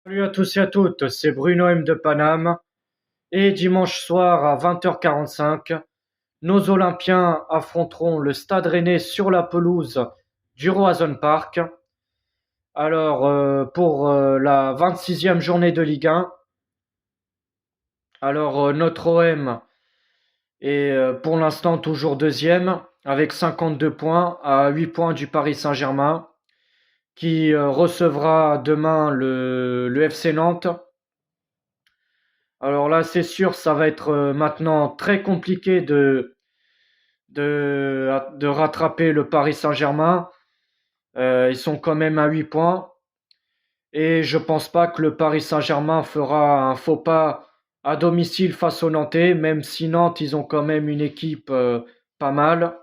Salut à tous et à toutes, c'est Bruno M de Paname. Et dimanche soir à 20h45, nos Olympiens affronteront le Stade Rennais sur la pelouse du Roazhon Park. Alors, pour la 26e journée de Ligue 1, notre OM est pour l'instant toujours deuxième avec 52 points à 8 points du Paris Saint-Germain qui recevra demain le FC Nantes. Alors là, c'est sûr, ça va être maintenant très compliqué de rattraper le Paris Saint-Germain. Ils sont quand même à 8 points. Et je pense pas que le Paris Saint-Germain fera un faux pas à domicile face aux Nantais, même si Nantes, ils ont quand même une équipe pas mal.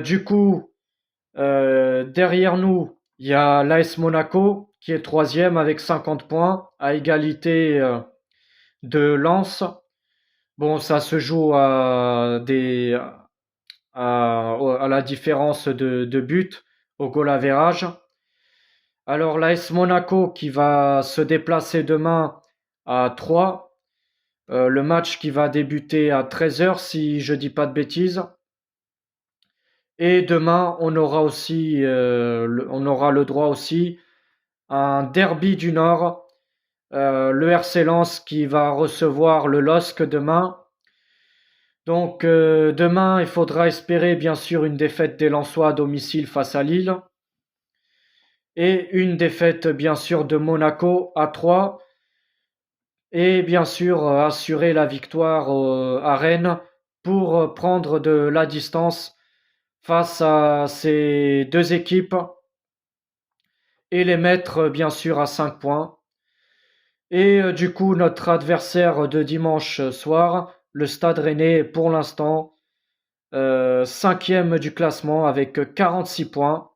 Du coup, derrière nous, il y a l'AS Monaco qui est troisième avec 50 points, à égalité de Lens. Bon, ça se joue à la différence de but, au goal average. Alors, l'AS Monaco qui va se déplacer demain à 3. Le match qui va débuter à 13h, si je dis pas de bêtises. Et demain, on aura le droit aussi à un derby du Nord. Le RC Lens qui va recevoir le LOSC demain. Donc demain, il faudra espérer bien sûr une défaite des Lensois à domicile face à Lille et une défaite bien sûr de Monaco à 3 et bien sûr assurer la victoire à Rennes pour prendre de la distance face à ces deux équipes et les mettre bien sûr à 5 points. Et du coup, notre adversaire de dimanche soir, le Stade Rennais, est pour l'instant cinquième du classement avec 46 points.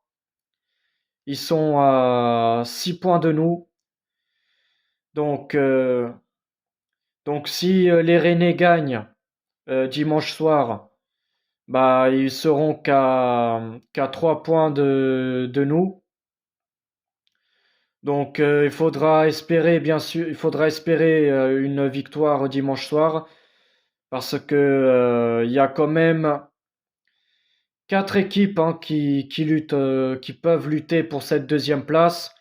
Ils sont à 6 points de nous. Donc, euh, donc si les Rennais gagnent dimanche soir, bah, ils seront qu'à 3 points de nous. Donc il faudra espérer, bien sûr, il faudra espérer une victoire dimanche soir parce que il y a quand même quatre équipes hein, qui luttent, qui peuvent lutter pour cette deuxième place.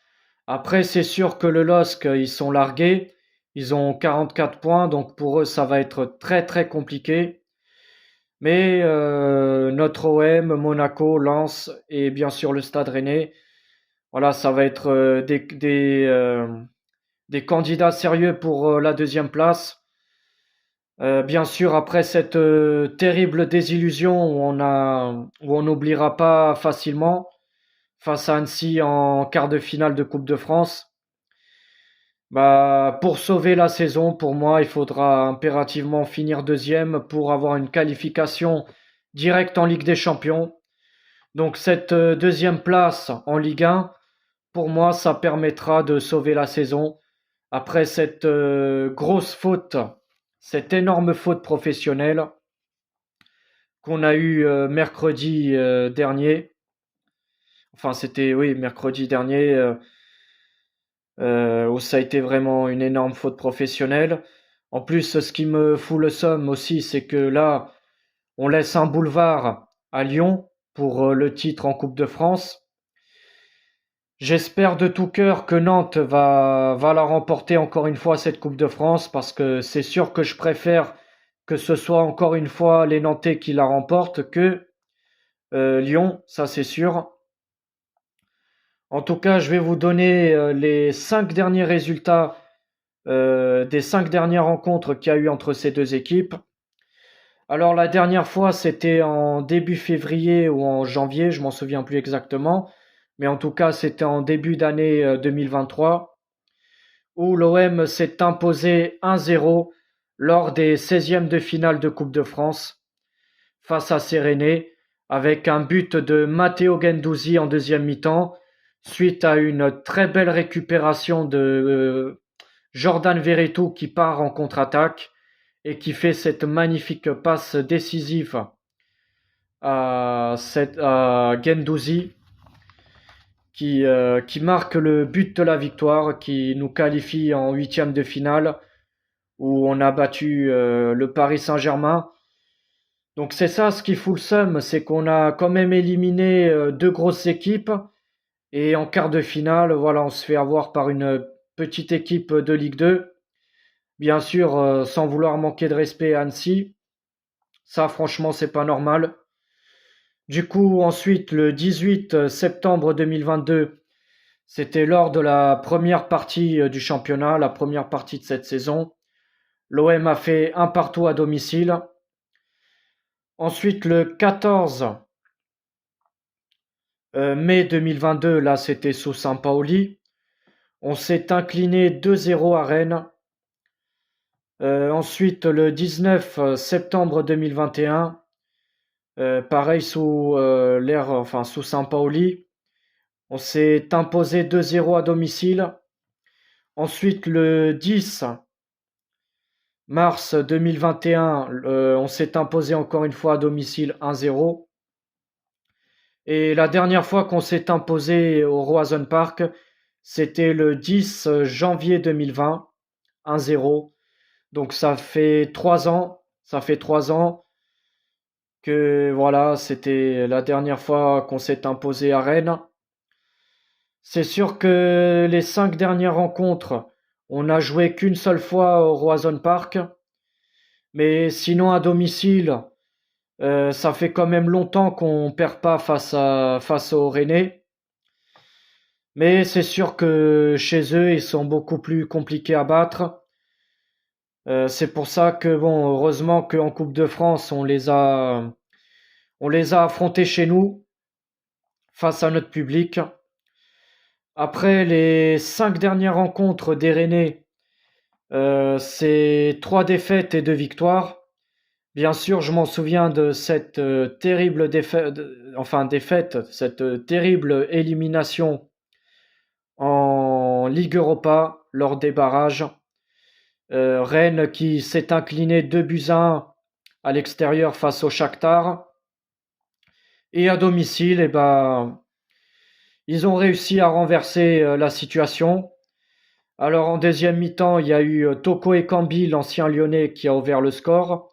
Après, c'est sûr que le LOSC, ils sont largués. Ils ont 44 points, donc pour eux, ça va être très très compliqué. Mais notre OM, Monaco, Lens et bien sûr le Stade Rennais, voilà, ça va être des candidats sérieux pour la deuxième place. Bien sûr, après cette terrible désillusion où on n'oubliera pas facilement face à Annecy en quart de finale de Coupe de France, bah, pour sauver la saison, pour moi, il faudra impérativement finir deuxième pour avoir une qualification directe en Ligue des Champions. Donc cette deuxième place en Ligue 1, pour moi, ça permettra de sauver la saison après cette grosse faute, cette énorme faute professionnelle qu'on a eue mercredi dernier. Enfin, c'était, oui, mercredi dernier, où ça a été vraiment une énorme faute professionnelle. En plus, ce qui me fout le somme aussi, c'est que là, on laisse un boulevard à Lyon pour le titre en Coupe de France. J'espère de tout cœur que Nantes va la remporter encore une fois cette Coupe de France parce que c'est sûr que je préfère que ce soit encore une fois les Nantais qui la remportent que Lyon, ça c'est sûr. En tout cas, je vais vous donner les 5 derniers résultats des 5 dernières rencontres qu'il y a eu entre ces deux équipes. Alors la dernière fois, c'était en début février ou en janvier, je m'en souviens plus exactement, mais en tout cas, c'était en début d'année 2023 où l'OM s'est imposé 1-0 lors des 16e de finale de Coupe de France face à Séréné avec un but de Matteo Guendouzi en deuxième mi-temps suite à une très belle récupération de Jordan Verretou qui part en contre-attaque et qui fait cette magnifique passe décisive à Guendouzi qui marque le but de la victoire, qui nous qualifie en huitième de finale, où on a battu le Paris Saint-Germain. Donc c'est ça ce qui fout le seum, c'est qu'on a quand même éliminé deux grosses équipes, et en quart de finale, voilà, on se fait avoir par une petite équipe de Ligue 2. Bien sûr, sans vouloir manquer de respect à Annecy. Ça, franchement, c'est pas normal. Du coup, ensuite, le 18 septembre 2022, c'était lors de la première partie du championnat, la première partie de cette saison. L'OM a fait un partout à domicile. Ensuite, le 14 mai 2022, là, c'était sous Sampaoli. On s'est incliné 2-0 à Rennes. Ensuite, le 19 septembre 2021, pareil sous sous Sampaoli, on s'est imposé 2-0 à domicile. Ensuite, le 10 mars 2021, on s'est imposé encore une fois à domicile 1-0. Et la dernière fois qu'on s'est imposé au Roazhon Park, c'était le 10 janvier 2020, 1-0. Donc ça fait 3 ans que voilà, c'était la dernière fois qu'on s'est imposé à Rennes. C'est sûr que les 5 dernières rencontres, on n'a joué qu'une seule fois au Roazhon Park, mais sinon à domicile, ça fait quand même longtemps qu'on perd pas face aux Rennais. Mais c'est sûr que chez eux, ils sont beaucoup plus compliqués à battre. C'est pour ça que bon, heureusement qu'en Coupe de France, on les a affrontés chez nous face à notre public. Après les 5 dernières rencontres des Rennais, c'est 3 défaites et 2 victoires. Bien sûr, je m'en souviens de cette terrible défaite, cette terrible élimination en Ligue Europa lors des barrages. Rennes qui s'est incliné 2-1 à l'extérieur face au Shakhtar. Et à domicile, ils ont réussi à renverser la situation. Alors en deuxième mi-temps, il y a eu Toko Ekambi, l'ancien Lyonnais, qui a ouvert le score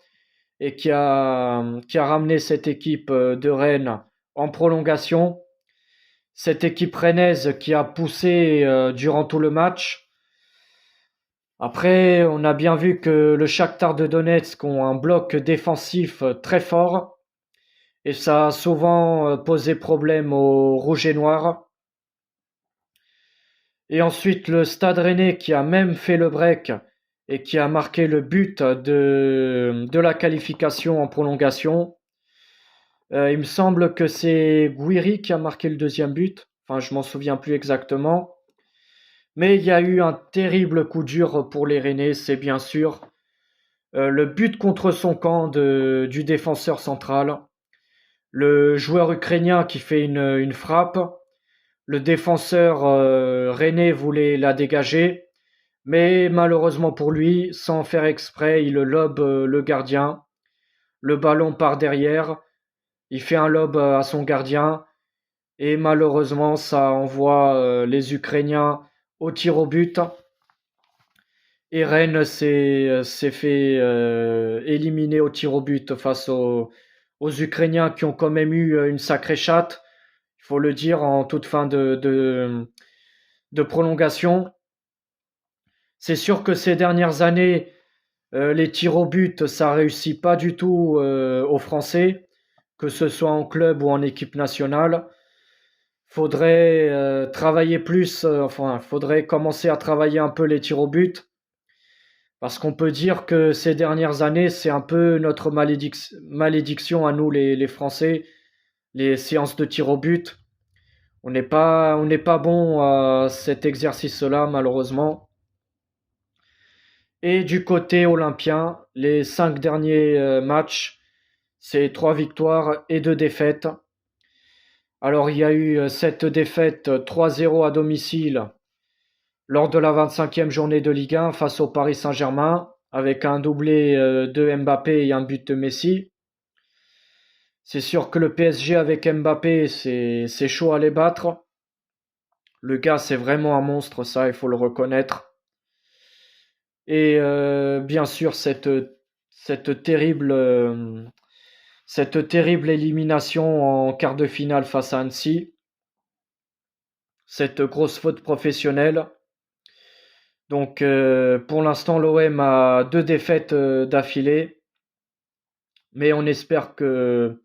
et qui a ramené cette équipe de Rennes en prolongation. Cette équipe rennaise qui a poussé durant tout le match. Après, on a bien vu que le Shakhtar de Donetsk ont un bloc défensif très fort et ça a souvent posé problème aux Rouges et Noirs. Et ensuite, le Stade Rennais qui a même fait le break et qui a marqué le but de la qualification en prolongation. Il me semble que c'est Gouiri qui a marqué le deuxième but. Enfin, je m'en souviens plus exactement. Mais il y a eu un terrible coup dur pour les Rennais, c'est bien sûr le but contre son camp du défenseur central. Le joueur ukrainien qui fait une frappe. Le défenseur rennais voulait la dégager, mais malheureusement pour lui, sans faire exprès, il lobe le gardien. Le ballon part derrière, il fait un lob à son gardien, et malheureusement ça envoie les Ukrainiens au tir au but. Et Rennes s'est fait éliminer au tir au but face aux Ukrainiens qui ont quand même eu une sacrée chatte, il faut le dire, en toute fin de prolongation. C'est sûr que ces dernières années, les tirs au but, ça réussit pas du tout aux Français, que ce soit en club ou en équipe nationale. Faudrait travailler plus, faudrait commencer à travailler un peu les tirs au but, parce qu'on peut dire que ces dernières années, c'est un peu notre malédiction à nous les Français, les séances de tirs au but. On n'est pas bon à cet exercice-là, malheureusement. Et du côté olympien, les 5 derniers matchs, c'est 3 victoires et 2 défaites. Alors il y a eu cette défaite 3-0 à domicile lors de la 25e journée de Ligue 1 face au Paris Saint-Germain, avec un doublé de Mbappé et un but de Messi. C'est sûr que le PSG avec Mbappé, c'est chaud à les battre. Le gars, c'est vraiment un monstre, ça, il faut le reconnaître. Et bien sûr, cette terrible, cette terrible élimination en quart de finale face à Annecy, cette grosse faute professionnelle. Donc, pour l'instant, l'OM a 2 défaites d'affilée, mais on espère que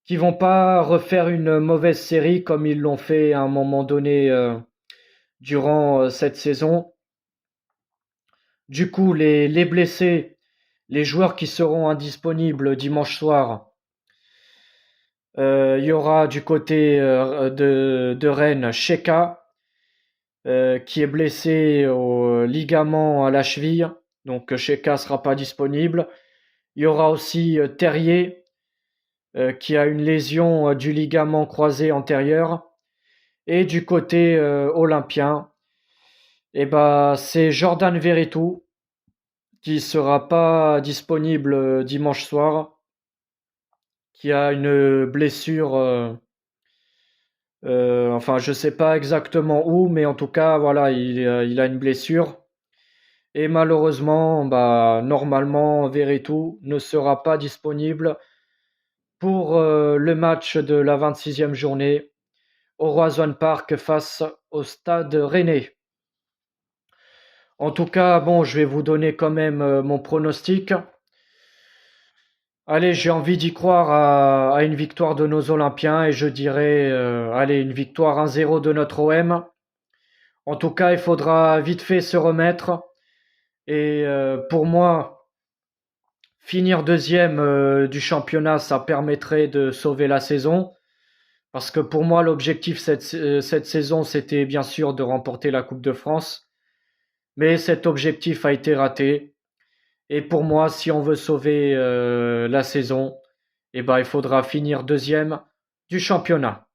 qu'ils vont pas refaire une mauvaise série comme ils l'ont fait à un moment donné durant cette saison. Du coup, les blessés, les joueurs qui seront indisponibles dimanche soir, il y aura du côté de Rennes Cheka, qui est blessé au ligament à la cheville, donc Cheka sera pas disponible. Il y aura aussi Terrier, qui a une lésion du ligament croisé antérieur. Et du côté olympien, eh ben, c'est Jordan Veretout qui sera pas disponible dimanche soir, qui a une blessure, enfin je sais pas exactement où, mais en tout cas voilà, il a une blessure. Et malheureusement, bah, normalement, Veretout ne sera pas disponible pour le match de la 26e journée au Roazhon Park face au Stade Rennais. En tout cas, bon, je vais vous donner quand même mon pronostic. Allez, j'ai envie d'y croire à une victoire de nos Olympiens et je dirais, allez, une victoire 1-0 de notre OM. En tout cas, il faudra vite fait se remettre. Et pour moi, finir deuxième du championnat, ça permettrait de sauver la saison. Parce que pour moi, l'objectif cette saison, c'était bien sûr de remporter la Coupe de France. Mais cet objectif a été raté. Et pour moi, si on veut sauver la saison, eh ben, il faudra finir deuxième du championnat.